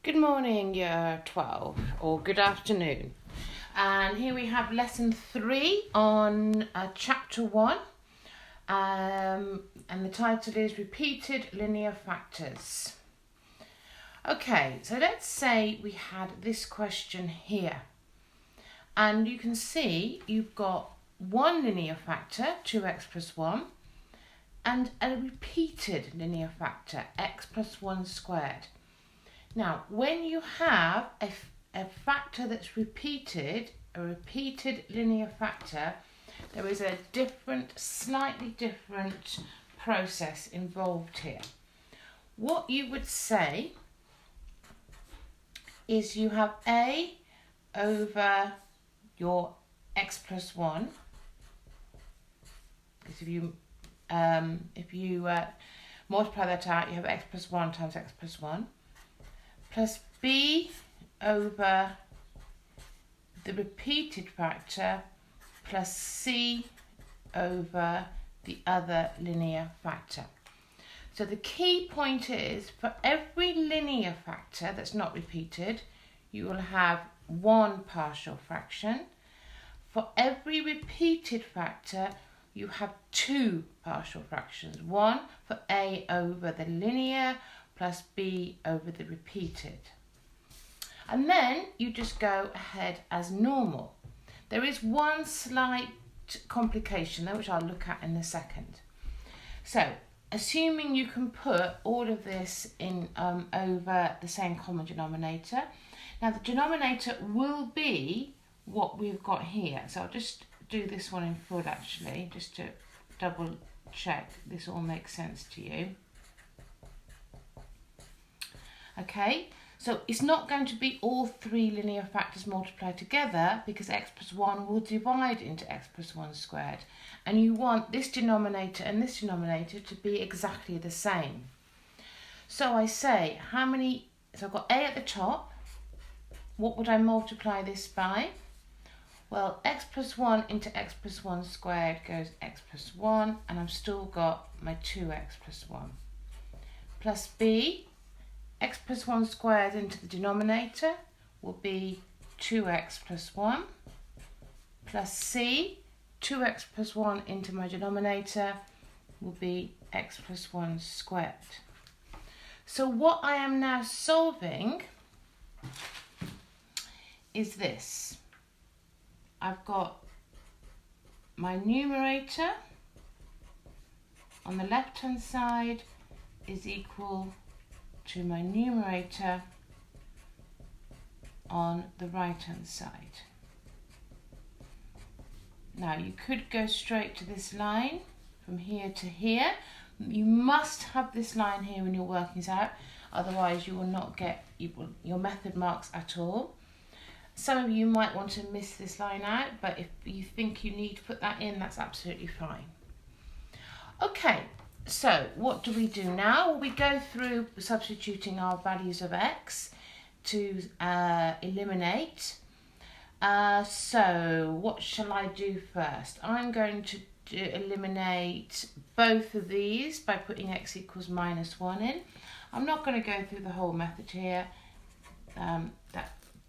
Good morning, Year 12, or good afternoon. And here we have Lesson 3 on Chapter 1. And the title is Repeated Linear Factors. Okay, so let's say we had this question here. And you can see you've got one linear factor, 2x plus 1, and a repeated linear factor, x plus 1 squared. Now, when you have a factor that's repeated, a repeated linear factor, there is a slightly different process involved here. What you would say is you have a over your x plus 1, because if you multiply that out, you have x plus 1 times x plus 1, plus b over the repeated factor plus c over the other linear factor. So the key point is, for every linear factor that's not repeated, you will have one partial fraction. For every repeated factor, you have two partial fractions. One for a over the linear plus b over the repeated. And then you just go ahead as normal. There is one slight complication though, which I'll look at in a second. So, assuming you can put all of this in over the same common denominator. Now the denominator will be what we've got here. So I'll just do this one in full actually, just to double check this all makes sense to you. Okay, so it's not going to be all three linear factors multiplied together, because x plus 1 will divide into x plus 1 squared. And you want this denominator and this denominator to be exactly the same. So I say, so I've got a at the top. What would I multiply this by? Well, x plus 1 into x plus 1 squared goes x plus 1, and I've still got my 2x plus 1. Plus b, x plus 1 squared into the denominator will be 2x plus 1, plus c, 2x plus 1 into my denominator will be x plus 1 squared. So what I am now solving is this. I've got my numerator on the left hand side is equal to my numerator on the right hand side. Now you could go straight to this line from here to here. You must have this line here when you're working this out, otherwise you will not get your method marks at all. Some of you might want to miss this line out, but if you think you need to put that in, that's absolutely fine. Okay, so what do we do now? Well, we go through substituting our values of x to eliminate. So what shall I do first? I'm going to eliminate both of these by putting x equals minus 1 in. I'm not going to go through the whole method here.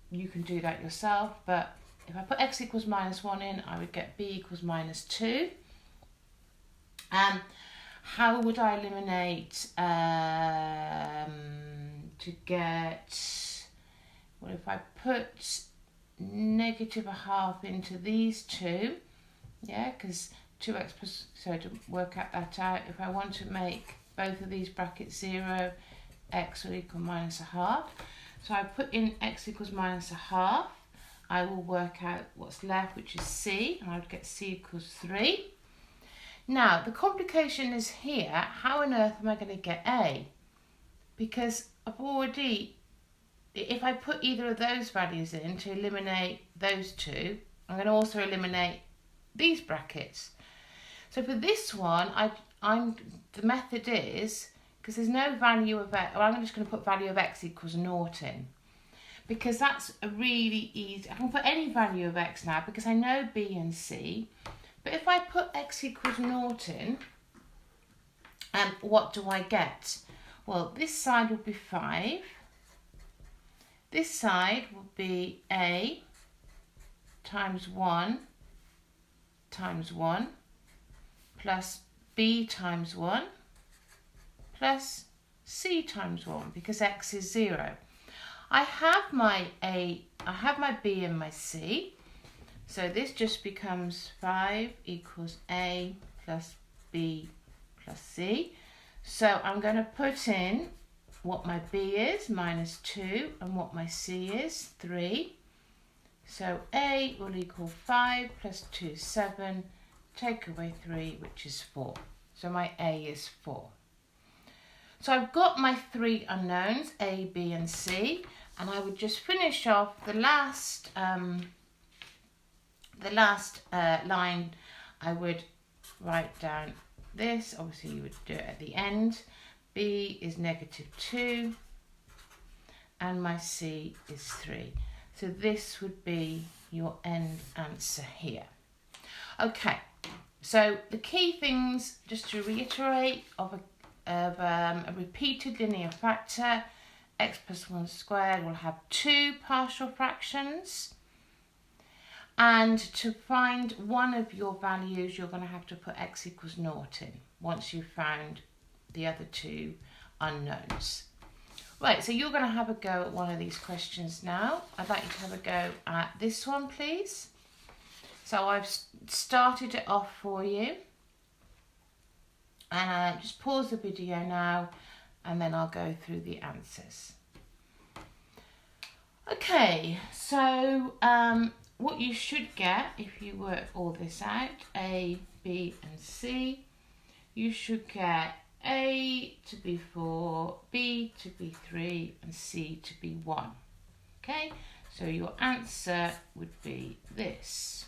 You can do that yourself, but if I put x equals minus 1 in, I would get b equals minus 2. How would I eliminate to get, well, if I put negative a half into these two, yeah, because 2x plus, so to work out that out, if I want to make both of these brackets 0, x will equal minus a half. So I put in x equals minus a half. I will work out what's left, which is c, and I would get c equals 3. Now, the complication is here, how on earth am I going to get a? Because I've already, if I put either of those values in to eliminate those two, I'm going to also eliminate these brackets. So for this one, the method is, because there's no value of x, well, I'm just going to put value of x equals 0 in. Because that's a really easy, I can put any value of x now because I know b and c. But if I put x equals 0 in, what do I get? Well, this side will be 5, This side will be A times 1 times 1 plus B times 1 plus C times 1, because x is 0. I have my B and my C, so this just becomes 5 equals A plus B plus C. So I'm going to put in what my B is, minus 2, and what my C is, 3. So A will equal 5 plus 2, 7, take away 3, which is 4. So my A is 4. So I've got my 3 unknowns, A, B and C, and I would just finish off the last line. I would write down this, obviously you would do it at the end. B is negative 2 and my C is 3. So this would be your end answer here. Okay, so the key things, just to reiterate, of a repeated linear factor, x plus 1 squared will have 2 partial fractions. And to find one of your values, you're going to have to put x equals 0 in once you've found the other 2 unknowns. Right, so you're going to have a go at one of these questions now. I'd like you to have a go at this one, please. So I've started it off for you. And just pause the video now, and then I'll go through the answers. Okay, so what you should get if you work all this out, A, B and C, you should get A to be 4, B to be 3 and C to be 1. Okay, so your answer would be this.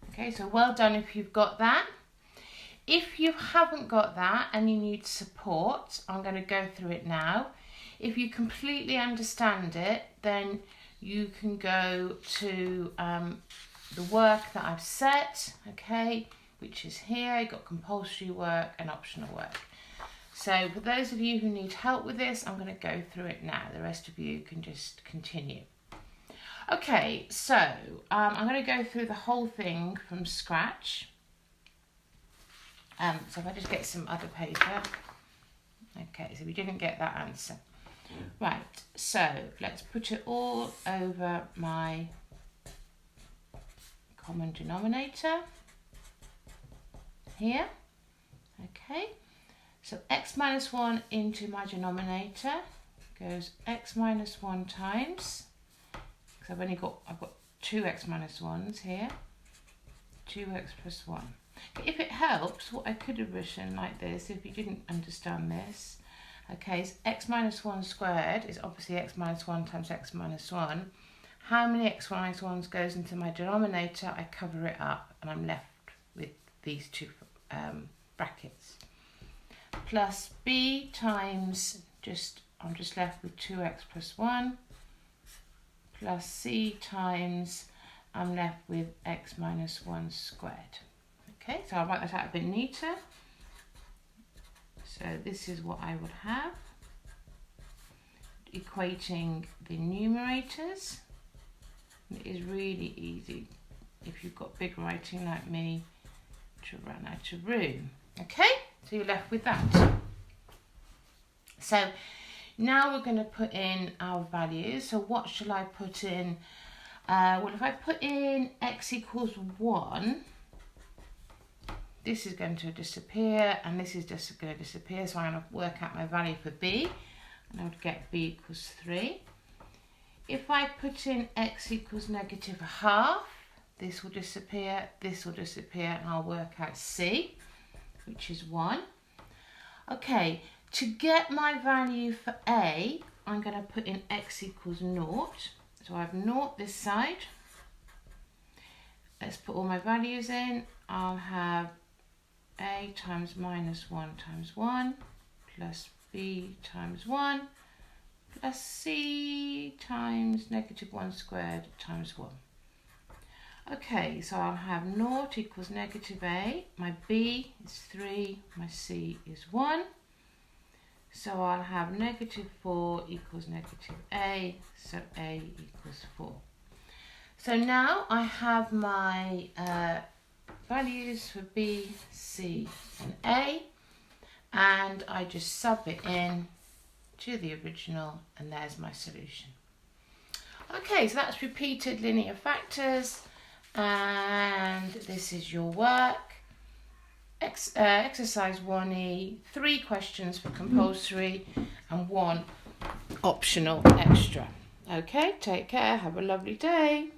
Okay, so well done if you've got that. If you haven't got that and you need support, I'm going to go through it now. If you completely understand it, then you can go to the work that I've set, okay, which is here. You've got compulsory work and optional work. So for those of you who need help with this, I'm going to go through it now. The rest of you can just continue. Okay, so I'm going to go through the whole thing from scratch. So if I just get some other paper. Okay, so we didn't get that answer. Right, so let's put it all over my common denominator here. Okay, so x minus 1 into my denominator goes x minus 1 times, because I've got 2x minus 1s here, 2x plus 1. If it helps, what I could have written like this, if you didn't understand this, okay, so x minus 1 squared is obviously x minus 1 times x minus 1. How many x minus 1s goes into my denominator? I cover it up and I'm left with these 2 brackets. Plus b times, I'm just left with 2x plus 1, plus c times, I'm left with x minus 1 squared. Okay, so I'll write that out a bit neater. So this is what I would have, equating the numerators. It is really easy if you've got big writing like me to run out of room. Okay, so you're left with that. So now we're going to put in our values. So what shall I put in? Well, if I put in x equals 1, this is going to disappear and this is just going to disappear. So I'm going to work out my value for b, and I would get b equals 3. If I put in x equals negative half, this will disappear, and I'll work out c, which is 1. Okay, to get my value for a, I'm going to put in x equals 0. So I have 0 this side. Let's put all my values in. I'll have a times minus 1 times 1 plus b times 1 plus c times negative 1 squared times 1. Okay, so I'll have 0 equals negative a. My b is 3, my c is 1. So I'll have negative 4 equals negative a, so a equals 4. So now I have my values for b, c and a, and I just sub it in to the original, and there's my solution. Okay, so that's repeated linear factors, and this is your work. Exercise 1E, 3 questions for compulsory and 1 optional extra. Okay, take care, have a lovely day.